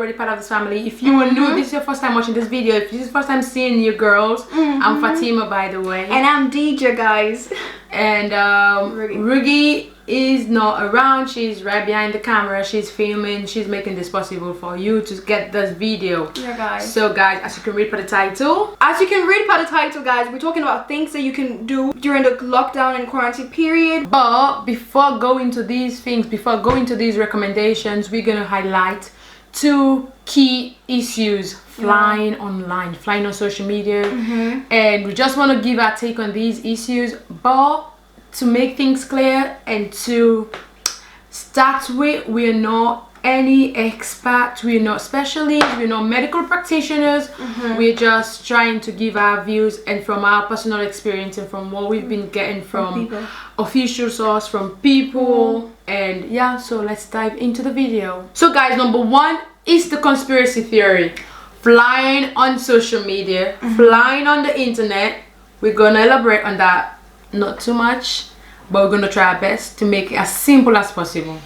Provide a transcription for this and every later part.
already part of this family. If you are new, this is your first time watching this video. If this is first time seeing you girls, I'm Fatima, by the way. And I'm DJ, guys. And Rugi is not around. She's right behind the camera. She's filming. She's making this possible for you to get this video. Yeah, guys. So guys, as you can read by the title, guys, we're talking about things that you can do during the lockdown and quarantine period. But before going to these things, before going to these recommendations, we're gonna highlight 2 key issues flying online, flying on social media, and we just want to give our take on these issues, but to make things clear and to start with, we're not any expert, we're not specialists, we're not medical practitioners. We're just trying to give our views and from our personal experience and from what we've been getting from official source, from people. And yeah, so let's dive into the video. So guys, number 1 is the conspiracy theory flying on social media, flying on the internet. We're gonna elaborate on that, not too much, but we're gonna try our best to make it as simple as possible.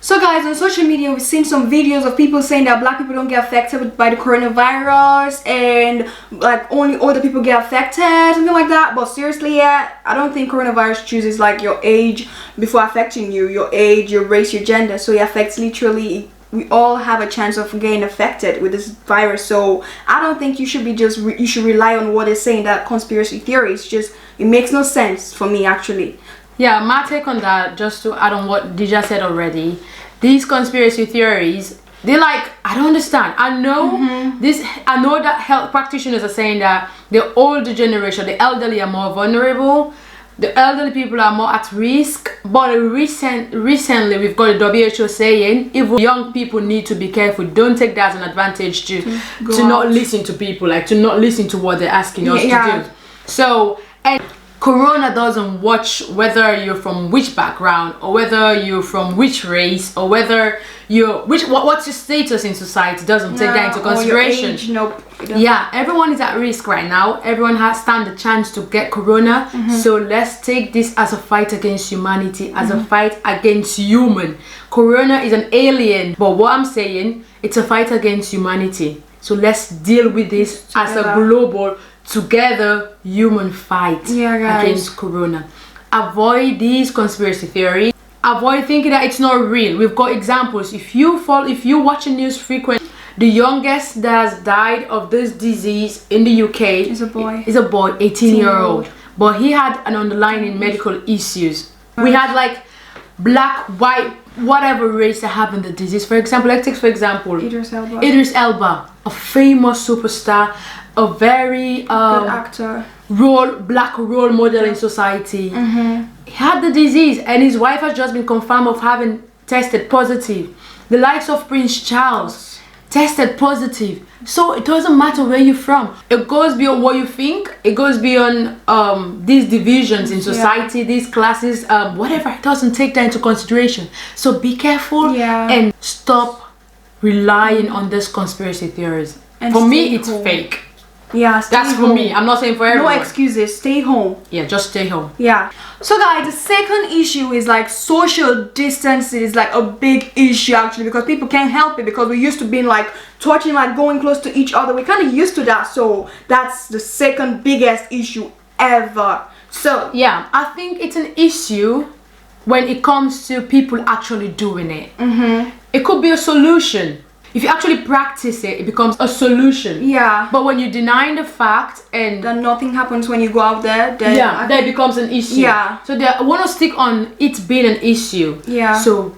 So guys, on social media we've seen some videos of people saying that black people don't get affected by the coronavirus and like only older people get affected, something like that. But seriously, yeah, I don't think coronavirus chooses like your age before affecting you, your age, your race, your gender. So it affects literally, we all have a chance of getting affected with this virus. So I don't think you should be you should rely on what is saying that conspiracy theories. Just, it makes no sense for me actually. Yeah, my take on that, just to add on what Dija said already, these conspiracy theories, they're like, I don't understand. I know I know that health practitioners are saying that the older generation, the elderly, are more vulnerable. The elderly people are more at risk, but recently we've got the WHO saying even young people need to be careful. Don't take that as an advantage to not listen to people, like to not listen to what they're asking us to do. So, and Corona doesn't watch whether you're from which background or whether you're from which race or whether you're what's your status in society. Doesn't take that into consideration. Age, nope. Yeah, everyone is at risk right now. Everyone has stand a chance to get corona. So let's take this as a fight against humanity, as a fight against human. Corona is an alien, but what I'm saying, it's a fight against humanity. So let's deal with this as a global, together human fight against corona. Avoid these conspiracy theories. Avoid thinking that it's not real. We've got examples. If you watch the news frequently, the youngest that has died of this disease in the UK is a boy. 18-year-old. But he had an underlying medical issues. We had like black, white, whatever race that having the disease. For example, let's take for example Idris Elba, a famous superstar, a very good actor, black role model in society. He had the disease and his wife has just been confirmed of having tested positive. The likes of Prince Charles tested positive. So it doesn't matter where you're from. It goes beyond what you think. It goes beyond these divisions in society, these classes, whatever. It doesn't take that into consideration. So be careful and stop relying on these conspiracy theories. And for me, it's fake. Yeah, that's for me. I'm not saying for everyone. No excuses. Stay home. Yeah, just stay home. Yeah. So guys, the second issue is like social distance is like a big issue actually, because people can't help it, because we're used to being like touching, like going close to each other. We're kind of used to that. So that's the second biggest issue ever. So yeah, I think it's an issue when it comes to people actually doing it. It could be a solution. If you actually practice it, it becomes a solution. Yeah. But when you deny the fact and then nothing happens when you go out there, then then it becomes an issue. Yeah. So I want to stick on it being an issue. Yeah. So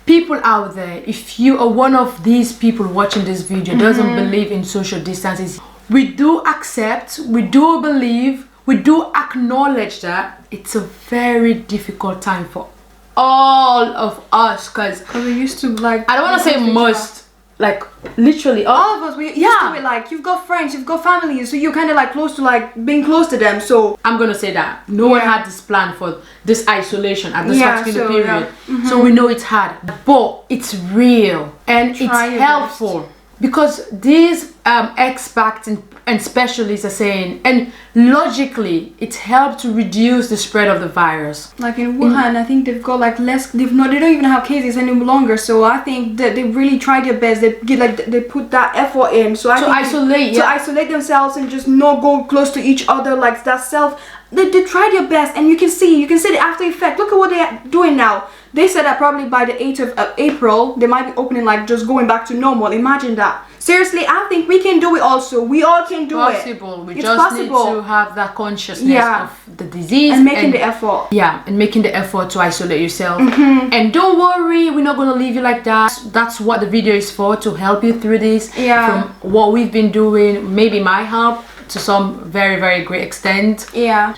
people out there, if you are one of these people watching this video doesn't believe in social distances, we do accept, we do believe, we do acknowledge that it's a very difficult time for all of us, because we used to like, I don't want to say most, like literally all of us, we used to it, like you've got friends, you've got family, so you're kind of like close to, like being close to them. So I'm gonna say that no one had this plan for this isolation at this particular period. So we know it's hard, but it's real and it's helpful, because these experts and specialists are saying, and logically it helped to reduce the spread of the virus. Like in Wuhan, I think they've got like less. They don't even have cases any longer. So I think that they really tried their best. They put that effort in. So to isolate themselves and just not go close to each other, like that self. They tried their best, and you can see the after effect. Look at what they're doing now. They said that probably by the 8th of April they might be opening, like just going back to normal. Imagine that. Seriously, I think we can do it also. We all can do it. We just need to have that consciousness of the disease and making the effort. Yeah, and making the effort to isolate yourself. And don't worry, we're not going to leave you like that. That's what the video is for, to help you through this. From what we've been doing, maybe might help to some very, very great extent.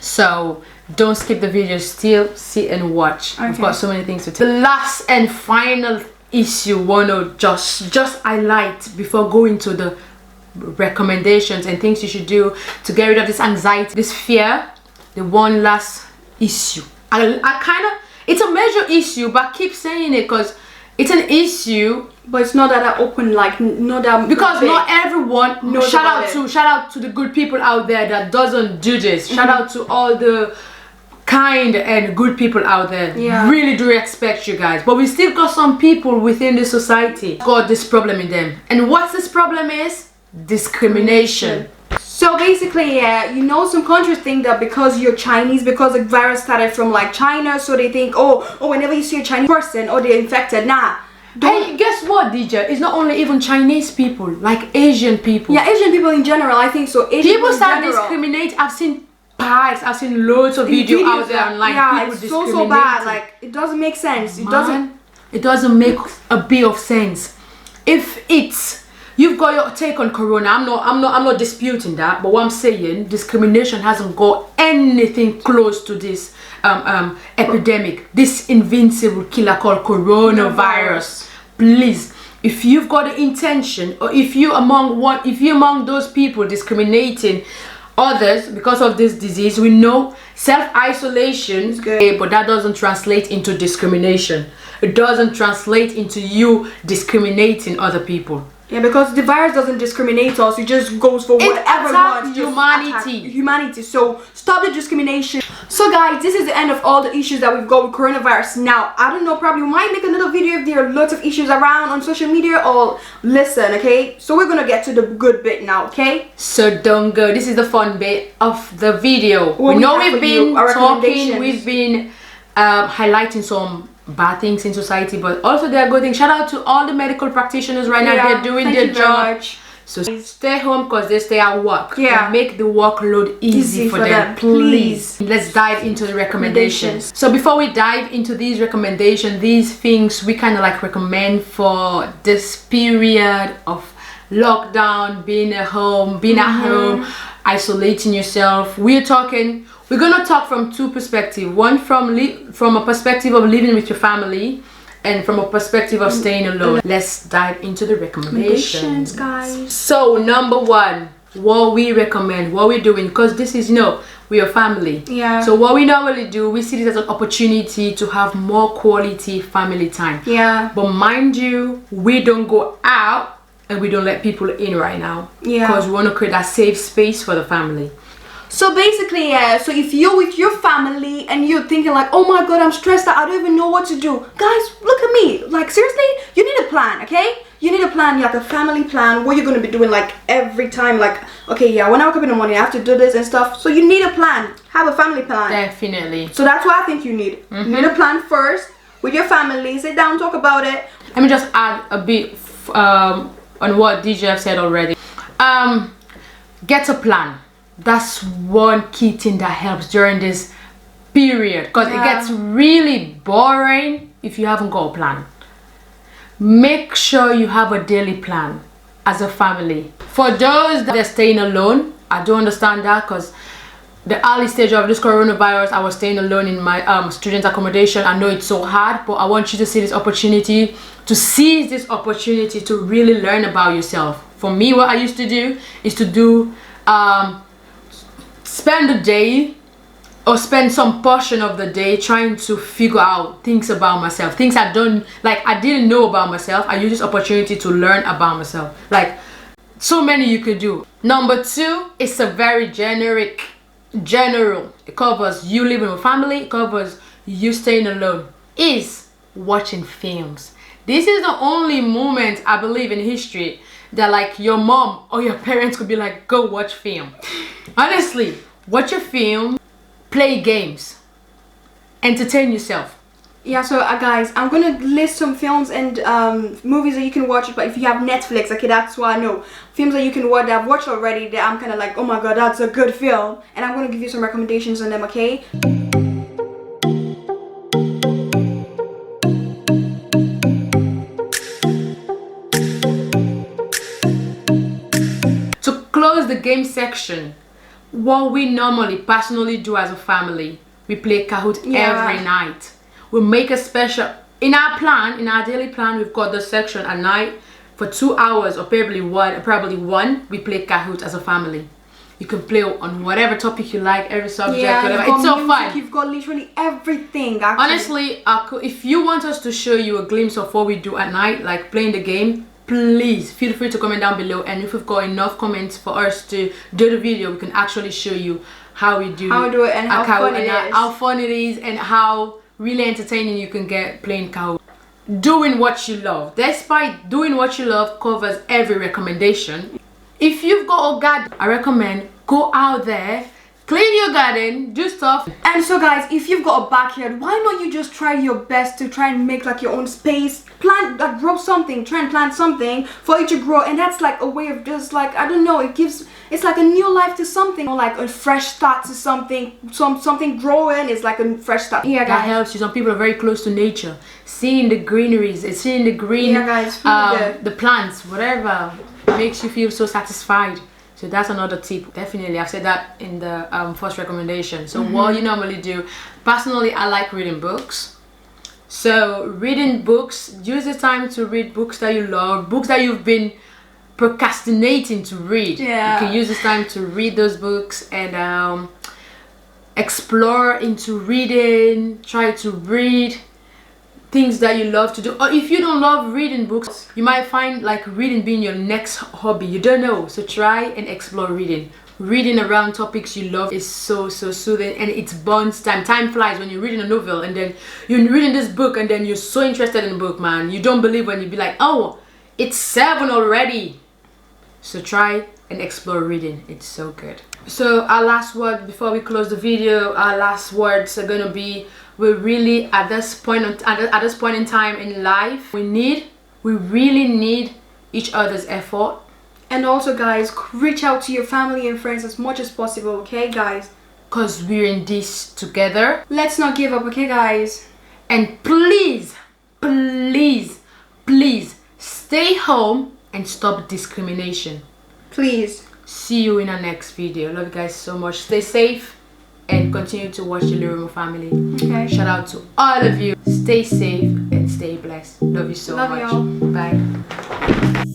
So don't skip the video, still sit and watch. We've got so many things to tell. The last and final issue wanna just highlight before going to the recommendations and things you should do to get rid of this anxiety, this fear. The one last issue, I kind of, it's a major issue, but I keep saying it because it's an issue, but it's not that open, like not that, because not everyone knows. Shout out to the good people out there that doesn't do this. Shout out to all the kind and good people out there. Really do respect you guys, but we still got some people within the society got this problem in them. And what this problem is? Discrimination. So basically, some countries think that because you're Chinese, because the virus started from like China, so they think, oh, whenever you see a Chinese person, they're infected. Nah. Hey, guess what, DJ? It's not only even Chinese people, like Asian people. Yeah, Asian people in general, I think so. Asian people start discriminate. I've seen loads of videos out there online. Yeah, it's so bad. Like, it doesn't make sense. It doesn't make a bit of sense. If it's, you've got your take on corona, I'm not disputing that, but what I'm saying, discrimination hasn't got anything close to this epidemic, this invincible killer called coronavirus. Please, if you've got the intention, or if you're among those people discriminating others because of this disease, we know self-isolation is good, but that doesn't translate into discrimination. It doesn't translate into you discriminating other people. Yeah, because the virus doesn't discriminate us. It just goes for whatever it wants. Humanity. So stop the discrimination. So guys, this is the end of all the issues that we've got with coronavirus. Now, I don't know, probably we might make another video if there are lots of issues around on social media, or listen, okay? So we're gonna get to the good bit now, okay? So don't go. This is the fun bit of the video. We know we've been talking, we've been highlighting some bad things in society, but also there are good things. Shout out to all the medical practitioners right now. They're doing their job. So stay home because they stay at work. And make the workload easy for them, please. Let's dive into the recommendations. So before we dive into these recommendations, these things we kind of like recommend for this period of lockdown, being at home, isolating yourself. We're gonna talk from two perspectives. One from a perspective of living with your family, and from a perspective of staying alone. Let's dive into the recommendations, guys. So number one, what we recommend, what we're doing, because this is, we're a family. So what we normally do, we see this as an opportunity to have more quality family time. But mind you, we don't go out and we don't let people in right now. Because we want to create that safe space for the family. So basically, so if you're with your family and you're thinking like, oh my god, I'm stressed out, I don't even know what to do. Guys, look at me. Like, seriously, you need a plan, okay? You need a plan, like a family plan, what you're going to be doing like every time. Like, okay, when I wake up in the morning, I have to do this and stuff. So you need a plan. Have a family plan. Definitely. So that's what I think you need. You need a plan first with your family. Sit down, talk about it. Let me just add a bit on what DJ said already. Get a plan. That's one key thing that helps during this period, because it gets really boring if you haven't got a plan. Make sure you have a daily plan as a family. For those that are staying alone, I do understand that, because the early stage of this coronavirus, I was staying alone in my student accommodation. I know it's so hard, but I want you to see this opportunity, to seize this opportunity to really learn about yourself. For me, what I used to do is to spend the day, or spend some portion of the day trying to figure out things about myself, things I didn't know about myself. I use this opportunity to learn about myself. Like, So many you could do. Number 2, it's a very general. It covers you living with family, it covers you staying alone. Is watching films. This is the only moment I believe in history that like your mom or your parents could be like, go watch film. Honestly, watch a film, play games, entertain yourself. Yeah, so guys, I'm gonna list some films and movies that you can watch, but if you have Netflix, okay, that's why I know films that you can watch that I've watched already that I'm kind of like, oh my god, that's a good film, and I'm gonna give you some recommendations on them, okay? To close the game section, what we normally personally do as a family, we play Kahoot every night. We make a special in our daily plan. We've got the section at night for 2 hours or probably one. We play Kahoot as a family. You can play on whatever topic you like, every subject, whatever. It's so fun. You've got literally everything. Actually. Honestly, if you want us to show you a glimpse of what we do at night, like playing the game, please feel free to comment down below, and if we've got enough comments for us to do the video, we can actually show you how we do it and how fun it is and how really entertaining you can get playing Kahoot. Doing what you love. Despite doing what you love covers every recommendation. If you've got a garden, I recommend go out there, clean your garden, do stuff. And so guys, if you've got a backyard, why not you just try your best to try and make like your own space, plant, like grow something, try and plant something for it to grow, and that's like a way of just like, I don't know, it's like a new life to something, or like a fresh start to something. Something growing is like a fresh start. Yeah, guys. That helps you. Some people are very close to nature, seeing the greeneries, seeing the green, the plants, whatever makes you feel so satisfied. So that's another tip. Definitely, I've said that in the first recommendation. So what you normally do, personally, I like reading books. So reading books, use the time to read books that you love, books that you've been procrastinating to read. Yeah. You can use this time to read those books and explore into reading. Try to read things that you love to do, or if you don't love reading books, you might find like reading being your next hobby. You don't know, so try and explore reading around topics you love. Is so soothing, and it burns time flies when you're reading a novel and then you're reading this book and then you're so interested in the book, man. You don't believe when you be like, oh, it's 7 already. So try and explore reading. It's so good. So our last word before we close the video, our last words are gonna be, we really at this point in time in life, we really need each other's effort. And also guys, reach out to your family and friends as much as possible, okay guys, because we're in this together. Let's not give up, okay guys? And please stay home and stop discrimination. Please. See you in our next video. Love you guys so much. Stay safe and continue to watch the Lyrical Family. Okay. Shout out to all of you. Stay safe and stay blessed. Love you so much. Love y'all. Bye.